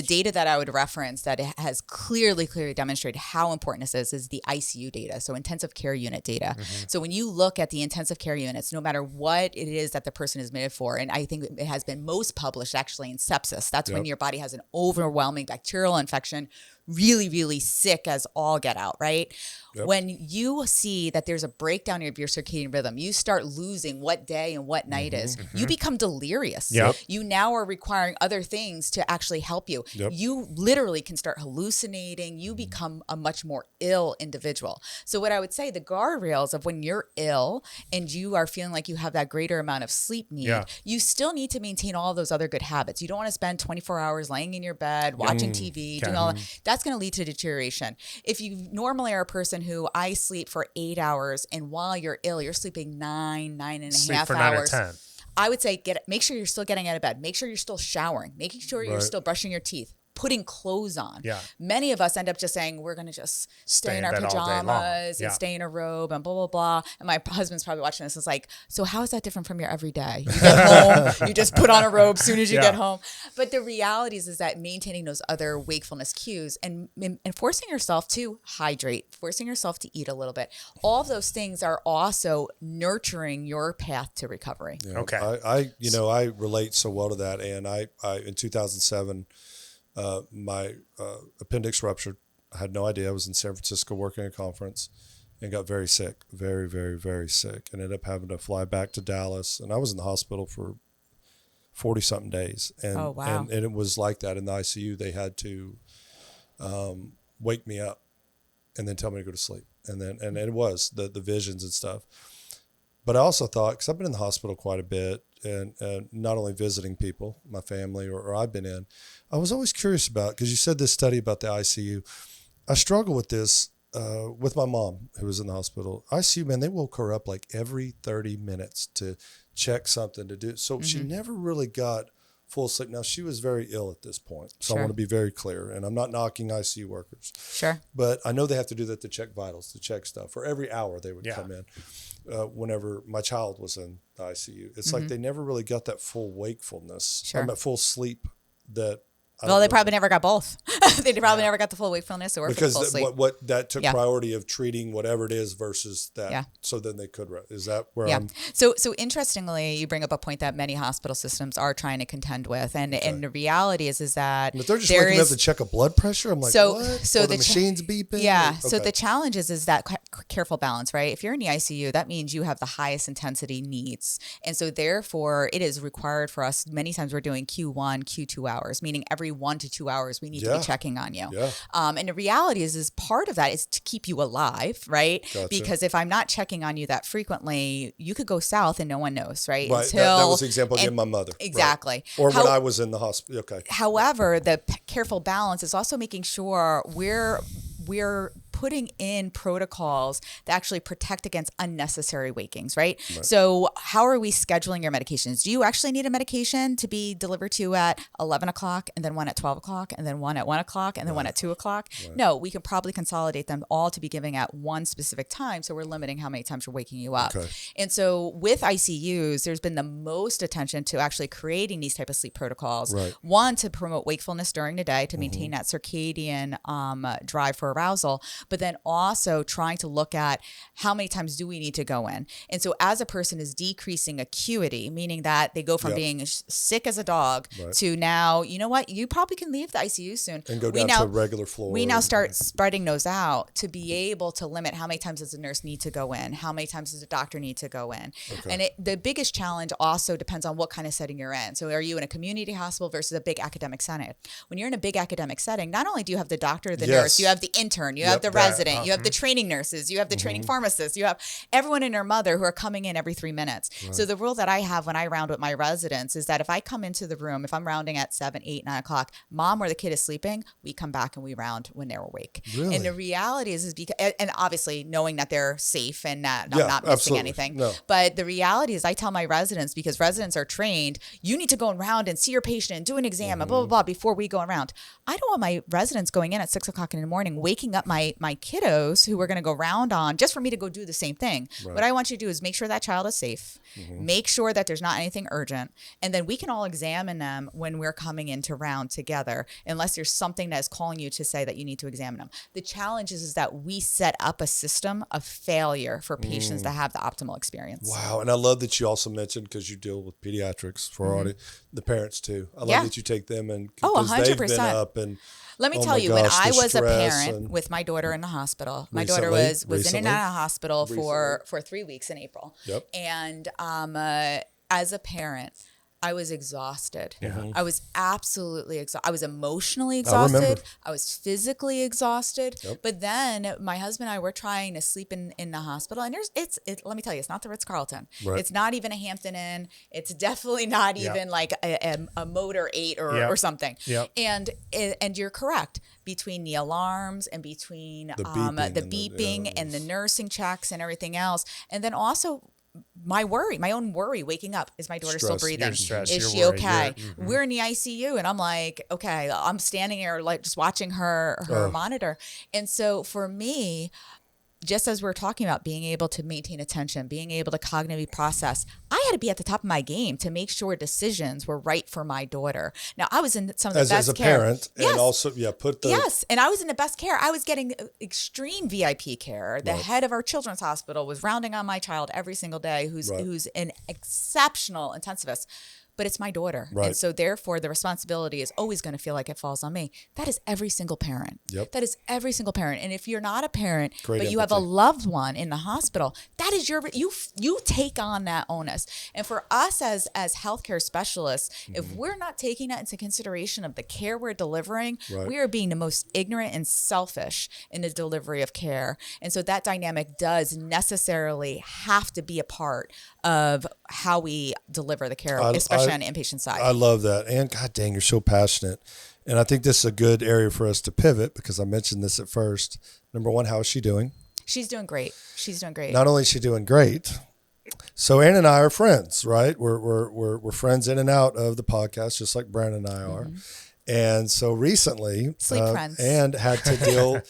Speaker 4: data that I would reference that has clearly demonstrated how important this is the ICU data, so intensive care unit data. So when you look at the intensive care units, no matter what it is that the person is admitted for, and I think it has been most published actually in sepsis. That's when your body has an overwhelming bacterial infection, really, really sick as all get out, right? When you see that there's a breakdown of your circadian rhythm, you start losing what day and what night is. You become delirious. You now are requiring other things to actually help you. You literally can start hallucinating. You become a much more ill individual. So what I would say, the guardrails of when you're ill and you are feeling like you have that greater amount of sleep need, you still need to maintain all those other good habits. You don't want to spend 24 hours laying in your bed, watching TV, doing all that. That's going to lead to deterioration. If you normally are a person who I sleep for 8 hours, and while you're ill, you're sleeping 9 and a half hours. 9 or 10. I would say make sure you're still getting out of bed. Make sure you're still showering. Making sure you're still brushing your teeth. Putting clothes on. Many of us end up just saying we're going to just stay in our pajamas and stay in a robe and blah, blah, blah. And my husband's probably watching this. It's like, so how is that different from your everyday? You get home, you just put on a robe as soon as you get home. But the reality is that maintaining those other wakefulness cues and forcing yourself to hydrate, forcing yourself to eat a little bit. All of those things are also nurturing your path to recovery.
Speaker 2: I relate so well to that. And I in 2007, my appendix ruptured. I had no idea. I was in San Francisco working a conference and got very sick, very, very, very sick, and ended up having to fly back to Dallas. And I was in the hospital for 40-something days. And, and it was like that in the ICU. They had to wake me up and then tell me to go to sleep. And it was the visions and stuff. But I also thought, because I've been in the hospital quite a bit, and not only visiting people, my family, or I've been in, I was always curious about, because you said this study about the ICU. I struggle with this with my mom, who was in the hospital. ICU, man, they woke her up like every 30 minutes to check something to do. So she never really got full sleep. Now, she was very ill at this point. So I want to be very clear. And I'm not knocking ICU workers. But I know they have to do that to check vitals, to check stuff. For every hour they would come in. Whenever my child was in the ICU, it's like they never really got that full wakefulness, that full sleep that.
Speaker 4: They probably never got both. They probably never got the full wakefulness or full sleep.
Speaker 2: What that took priority of treating whatever it is versus that. So then they could. Is that where I'm?
Speaker 4: So interestingly, you bring up a point that many hospital systems are trying to contend with, and the reality is that
Speaker 2: but they're just waking up to check a blood pressure. I'm like, what? So the machine's beeping.
Speaker 4: So the challenge is that careful balance, right? If you're in the ICU, that means you have the highest intensity needs, and so therefore it is required for us. Many times we're doing Q1, Q2 hours, meaning every 1 to 2 hours we need to be checking on you. And the reality is part of that is to keep you alive, right? Because if I'm not checking on you that frequently, you could go south and no one knows, right?
Speaker 2: That was the example I gave my mother.
Speaker 4: Exactly.
Speaker 2: Right? Or when I was in the hospital.
Speaker 4: However, the careful balance is also making sure we're putting in protocols that actually protect against unnecessary wakings, right? So how are we scheduling your medications? Do you actually need a medication to be delivered to you at 11 o'clock and then one at 12 o'clock and then one at 1 o'clock and then one at 2 o'clock? No, we can probably consolidate them all to be giving at one specific time. So we're limiting how many times we're waking you up. And so with ICUs, there's been the most attention to actually creating these type of sleep protocols. One, to promote wakefulness during the day, to maintain that circadian drive for arousal, but then also trying to look at how many times do we need to go in. And so as a person is decreasing acuity, meaning that they go from being sick as a dog to now, you know what, you probably can leave the ICU soon.
Speaker 2: And go down to a regular floor.
Speaker 4: We now start spreading those out to be able to limit how many times does a nurse need to go in, how many times does a doctor need to go in. And the biggest challenge also depends on what kind of setting you're in. So are you in a community hospital versus a big academic setting? When you're in a big academic setting, not only do you have the doctor, the nurse, you have the intern, you have the resident, you have the training nurses, you have the training pharmacists, you have everyone and their mother who are coming in every 3 minutes. Right. So the rule that I have when I round with my residents is that if I come into the room, if I'm rounding at 7, 8, 9 o'clock, mom or the kid is sleeping, we come back and we round when they're awake.
Speaker 2: Really?
Speaker 4: And the reality is because, and obviously knowing that they're safe and that I'm not missing anything. No. But the reality is I tell my residents, because residents are trained, you need to go around and see your patient and do an exam and blah, blah, blah before we go around. I don't want my residents going in at 6 o'clock in the morning, waking up my kiddos who are going to go round on just for me to go do the same thing. Right. What I want you to do is make sure that child is safe, make sure that there's not anything urgent, and then we can all examine them when we're coming in to round together, unless there's something that is calling you to say that you need to examine them. The challenge is that we set up a system of failure for patients that have the optimal experience.
Speaker 2: Wow. And I love that you also mentioned, because you deal with pediatrics for our audience, the parents too. I love that you take them and
Speaker 4: 100%.
Speaker 2: They've been up and
Speaker 4: let me tell you, when I was a parent with my daughter in the hospital, my daughter was in and out of hospital for 3 weeks in April. Yep. And as a parent, I was exhausted. Yeah. I was absolutely exhausted. I was emotionally exhausted. I was physically exhausted. Yep. But then my husband and I were trying to sleep in the hospital. And let me tell you, it's not the Ritz-Carlton. Right. It's not even a Hampton Inn. It's definitely not even like a Motor 8 or something. Yep. And you're correct. Between the alarms and between the beeping and the nursing checks and everything else. And then also my own worry, waking up, is my daughter still breathing? Is she okay? We're in the ICU and I'm like, okay, I'm standing here like just watching her monitor. And so for me, just as we're talking about being able to maintain attention, being able to cognitively process, I had to be at the top of my game to make sure decisions were right for my daughter. Now, I was in some of the best care. As a parent, and also, and I was in the best care. I was getting extreme VIP care. The head of our children's hospital was rounding on my child every single day, who's an exceptional intensivist. But it's my daughter. Right. And so therefore the responsibility is always going to feel like it falls on me. That is every single parent. Yep. That is every single parent. And if you're not a parent, but you have a loved one in the hospital, that is you take on that onus. And for us as healthcare specialists, if we're not taking that into consideration of the care we're delivering, we are being the most ignorant and selfish in the delivery of care. And so that dynamic does necessarily have to be a part of how we deliver the care, especially on the inpatient side.
Speaker 2: I love that. And God dang, you're so passionate. And I think this is a good area for us to pivot, because I mentioned this at first. Number one, how is she doing?
Speaker 4: She's doing great.
Speaker 2: Not only is she doing great, so Ann and I are friends, right? We're friends in and out of the podcast, just like Brandon and I are. And so recently, Ann had to deal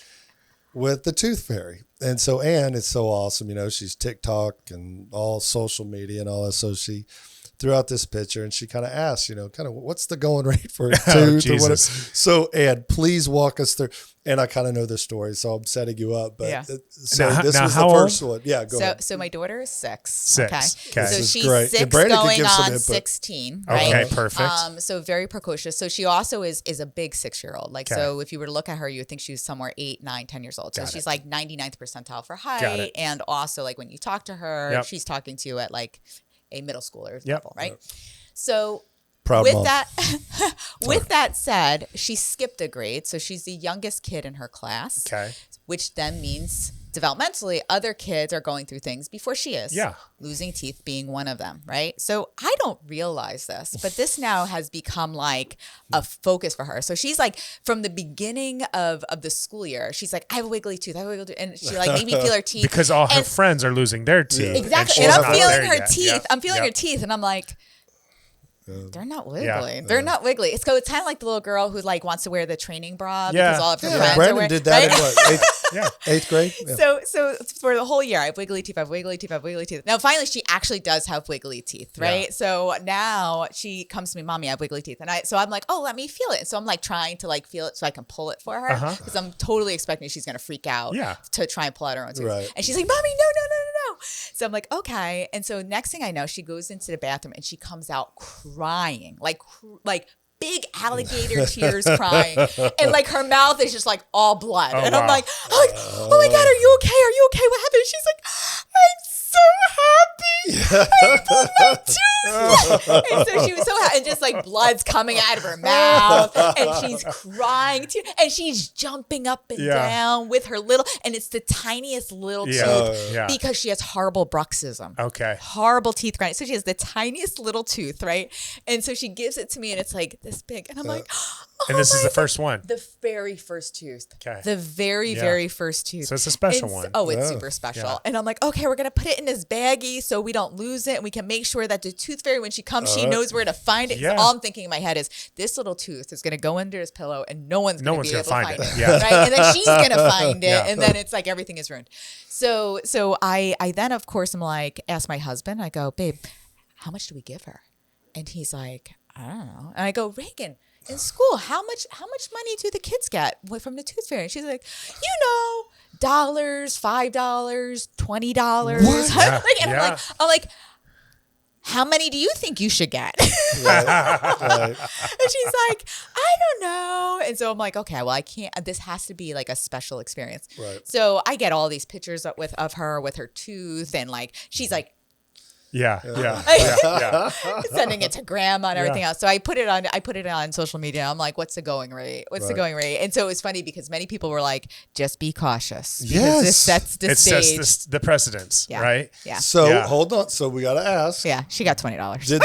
Speaker 2: with the tooth fairy. And so Ann is so awesome. You know, she's TikTok and all social media and all that. So she threw out this picture and she kind of asked, what's the going rate for a tooth? Or whatever. So Ann, please walk us through. And I kind of know the story, so I'm setting you up. But so this was the first one. Yeah, go ahead.
Speaker 4: So my daughter is 6.
Speaker 3: 6. Okay.
Speaker 4: So she's great. 6 going on 16. Right?
Speaker 3: Okay, perfect.
Speaker 4: So very precocious. So she also is a big 6-year-old. Like, so if you were to look at her, you would think she was somewhere 8, 9, 10 years old. So she's like 99th percentile for height. And also, like, when you talk to her, she's talking to you at like a middle schooler level, right? Yep. So with that said, she skipped a grade, so she's the youngest kid in her class. Okay. Which then means developmentally, other kids are going through things before she is. Yeah. Losing teeth being one of them, right? So I don't realize this, but this now has become like a focus for her. So she's like, from the beginning of the school year, she's like, I have a wiggly tooth. And she like made me feel her teeth.
Speaker 3: Because all her friends are losing their teeth.
Speaker 4: Exactly. And I'm feeling her teeth. Yep. I'm feeling her teeth. And I'm like, they're not wiggly. Yeah. They're not wiggly. It's kind of like the little girl who like wants to wear the training bra because all of her friends
Speaker 2: Brandon
Speaker 4: are wearing.
Speaker 2: Did that in what? Eighth grade? Yeah.
Speaker 4: So for the whole year, I have wiggly teeth. Now finally, she actually does have wiggly teeth, right? Yeah. So now she comes to me, Mommy, I have wiggly teeth, and I'm like, oh, let me feel it. So I'm like trying to like feel it so I can pull it for her because I'm totally expecting she's gonna freak out to try and pull out her own tooth. Right. And she's like, Mommy, no. So I'm like, okay. And so next thing I know, she goes into the bathroom and she comes out crying, like big alligator tears crying. And like her mouth is just like all blood. I'm like, oh my God, are you okay? What happened? And she's like, I'm so puppy. I pulled my tooth. And so she was so happy, and just like blood's coming out of her mouth, and she's crying too, and she's jumping up and down with her little, and it's the tiniest little tooth because she has horrible bruxism.
Speaker 3: Okay.
Speaker 4: Horrible teeth grinding. So she has the tiniest little tooth, right? And so she gives it to me, and it's like this big, and I'm like, oh,
Speaker 3: and this is the first one.
Speaker 4: The very first tooth.
Speaker 3: Okay.
Speaker 4: The very first tooth.
Speaker 3: So it's a special one.
Speaker 4: Oh, it's super special.
Speaker 3: Yeah.
Speaker 4: And I'm like, okay, we're going to put it in this baggie so we don't lose it. And we can make sure that the tooth fairy, when she comes, she knows where to find it.
Speaker 3: Yeah.
Speaker 4: All I'm thinking in my head is this little tooth is going to go under his pillow and no one's going to be able to find it.
Speaker 3: Yeah.
Speaker 4: Right? And then she's going to find it.
Speaker 3: Yeah.
Speaker 4: And then it's like everything is ruined. So I then, of course, I'm like, ask my husband, I go, babe, how much do we give her? And he's like, I don't know. And I go, Reagan, in school, how much money do the kids get from the tooth fairy? And she's like, dollars, $5, $20.
Speaker 2: What?
Speaker 4: I'm like, how many do you think you should get?
Speaker 2: Right.
Speaker 4: And she's like, I don't know. And so I'm like, okay, well, I can't. This has to be like a special experience.
Speaker 2: Right.
Speaker 4: So I get all these pictures of her with her tooth, and like she's like.
Speaker 3: Yeah.
Speaker 4: Sending it to grandma and everything else. So I put it on social media. I'm like, what's the going rate? What's the going rate? And so it was funny because many people were like, just be cautious. Because this sets the stage.
Speaker 3: It sets the precedence, right?
Speaker 4: Yeah.
Speaker 2: So hold on. So we got to ask.
Speaker 4: Yeah. She got $20.
Speaker 2: Did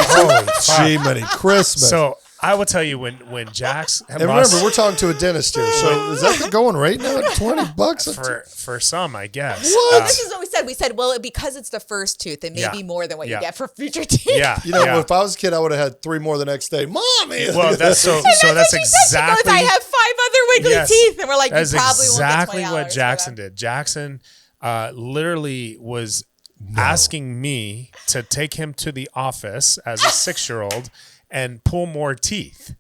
Speaker 2: Jiminy Christmas.
Speaker 3: So I will tell you when Jax
Speaker 2: and remember, we're talking to a dentist here. So is that the going rate now? $20
Speaker 3: for some, I guess.
Speaker 2: What?
Speaker 4: This is what we said. We said, well, because it's the first tooth, it may be more than what you get for future teeth.
Speaker 3: Yeah.
Speaker 2: You know, if I was a kid, I would have had 3 more the next day. Mommy.
Speaker 3: Well, that's so. So that's exactly.
Speaker 4: She goes, I have 5 other wiggly teeth, and we're like,
Speaker 3: that's
Speaker 4: you probably
Speaker 3: exactly
Speaker 4: won't get $20
Speaker 3: what Jackson did. Jackson literally was asking me to take him to the office as a 6-year-old and pull more teeth.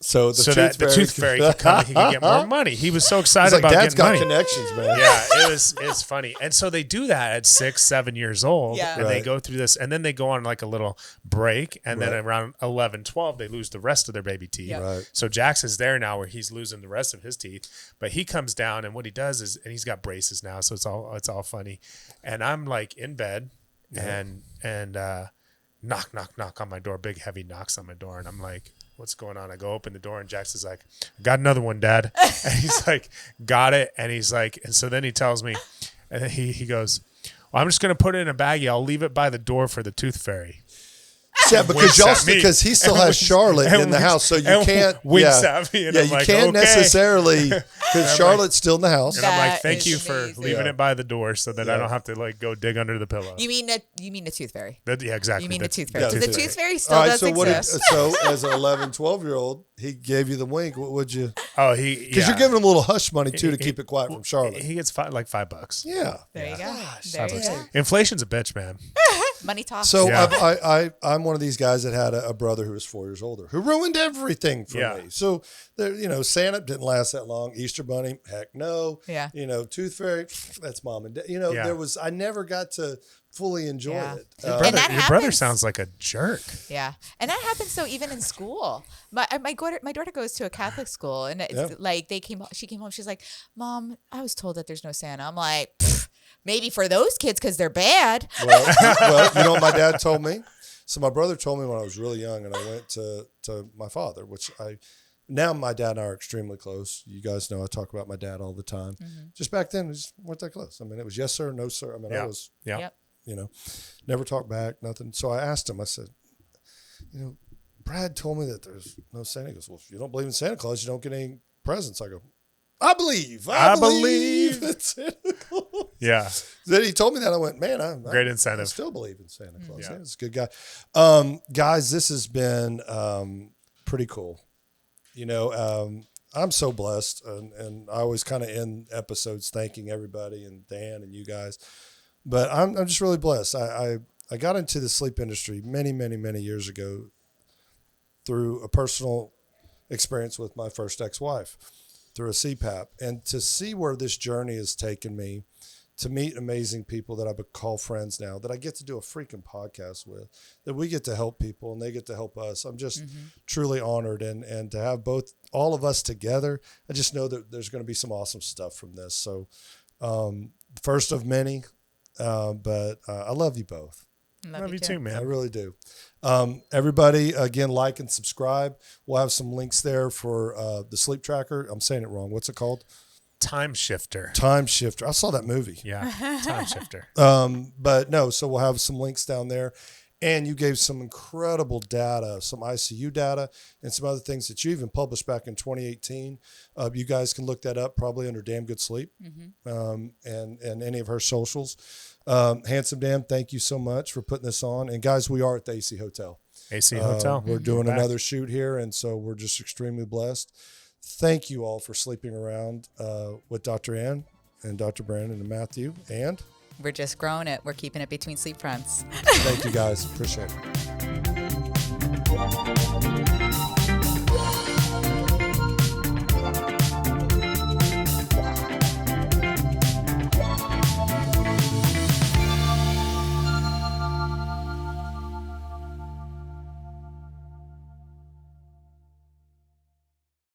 Speaker 2: So
Speaker 3: that the tooth fairy could come and he could get more money. He was so excited about
Speaker 2: Dad's
Speaker 3: getting money.
Speaker 2: got connections, man.
Speaker 3: Yeah, it's funny. And so they do that at 6, 7 years old.
Speaker 4: Yeah.
Speaker 3: And they go through this, and then they go on like a little break, and then around 11, 12, they lose the rest of their baby teeth.
Speaker 4: Yeah.
Speaker 2: Right.
Speaker 3: So Jax is there now where he's losing the rest of his teeth. But he comes down, and what he does is, and he's got braces now, so it's all funny. And I'm like in bed, and knock on my door, big heavy knocks on my door, and I'm like, what's going on? I go open the door, and Jax is like, got another one, Dad. And he's like, got it. And he's like, and so then he tells me, and then he goes, well, I'm just going to put it in a baggie. I'll leave it by the door for the tooth fairy.
Speaker 2: Yeah, because he still has Charlotte in the house, so you can't
Speaker 3: winks at me, and I'm
Speaker 2: you
Speaker 3: like,
Speaker 2: can't
Speaker 3: okay.
Speaker 2: necessarily because Charlotte's still in the house.
Speaker 3: And I'm like,
Speaker 4: That
Speaker 3: thank you
Speaker 4: is
Speaker 3: for
Speaker 4: amazing.
Speaker 3: leaving it by the door so that I don't have to like go dig under the pillow.
Speaker 4: You mean the tooth fairy?
Speaker 3: Yeah, exactly.
Speaker 4: You mean the tooth fairy?
Speaker 2: yeah,
Speaker 4: So
Speaker 2: the
Speaker 4: the
Speaker 2: tooth
Speaker 4: tooth fairy still
Speaker 2: All right,
Speaker 4: does
Speaker 2: so
Speaker 4: exist.
Speaker 2: so as an 11, 12-year-old, he gave you the wink. What would you?
Speaker 3: Oh,
Speaker 2: Because you're giving him a little hush money too to keep it quiet from Charlotte.
Speaker 3: He gets like $5.
Speaker 2: Yeah.
Speaker 4: There you go.
Speaker 3: $5.
Speaker 4: There you go.
Speaker 3: Inflation's a bitch, man.
Speaker 4: Money talks.
Speaker 2: So
Speaker 3: Yeah.
Speaker 2: I'm one of these guys that had a brother who was 4 years older who ruined everything for me. So there, Santa didn't last that long. Easter Bunny, heck no.
Speaker 4: Yeah.
Speaker 2: Tooth Fairy, that's mom and dad. I never got to fully enjoy it.
Speaker 4: And that
Speaker 3: Your brother
Speaker 4: happens.
Speaker 3: sounds like a jerk.
Speaker 4: Yeah, and that happens. So even in school, my daughter goes to a Catholic school, and it's like she came home. She's like, "Mom, I was told that there's no Santa." I'm like, maybe for those kids because they're bad.
Speaker 2: Well, you know what my dad told me? So my brother told me when I was really young, and I went to my father, which now my dad and I are extremely close. You guys know I talk about my dad all the time.
Speaker 4: Mm-hmm.
Speaker 2: Just back then, we just weren't that close. I mean, it was yes, sir, no, sir. I mean, I was,
Speaker 4: Yep.
Speaker 2: never talked back, nothing. So I asked him, I said, Brad told me that there's no Santa. He goes, well, if you don't believe in Santa Claus, you don't get any presents. I go, I believe in Santa Claus.
Speaker 3: Yeah.
Speaker 2: Then he told me that. I went, man,
Speaker 3: Great incentive.
Speaker 2: I still believe in Santa Claus.
Speaker 3: Yeah.
Speaker 2: Yeah, he's a good guy. Guys, this has been pretty cool. I'm so blessed, and I always kind of end episodes thanking everybody and Dan and you guys. But I'm just really blessed. I got into the sleep industry many, many, many years ago through a personal experience with my first ex-wife through a CPAP. And to see where this journey has taken me, to meet amazing people that I would call friends now, that I get to do a freaking podcast with, that we get to help people and they get to help us. I'm just truly honored. And to have all of us together, I just know that there's going to be some awesome stuff from this. So first of many, but I love you both.
Speaker 3: Love you too, man.
Speaker 2: I really do. Everybody, again, like and subscribe. We'll have some links there for the sleep tracker. I'm saying it wrong. What's it called?
Speaker 3: Time Shifter.
Speaker 2: Time Shifter. I saw that movie.
Speaker 3: Yeah, Time Shifter.
Speaker 2: But no, so we'll have some links down there. And you gave some incredible data, some ICU data, and some other things that you even published back in 2018. You guys can look that up probably under Damn Good Sleep, and any of her socials. Handsome Dan, thank you so much for putting this on. And guys, we are at the AC Hotel.
Speaker 3: AC Hotel.
Speaker 2: We're doing another shoot here, and so we're just extremely blessed. Thank you all for sleeping around with Dr. Ann and Dr. Brandon and Matthew. And
Speaker 4: we're just growing it. We're keeping it between sleep fronts.
Speaker 2: Thank you guys. Appreciate it.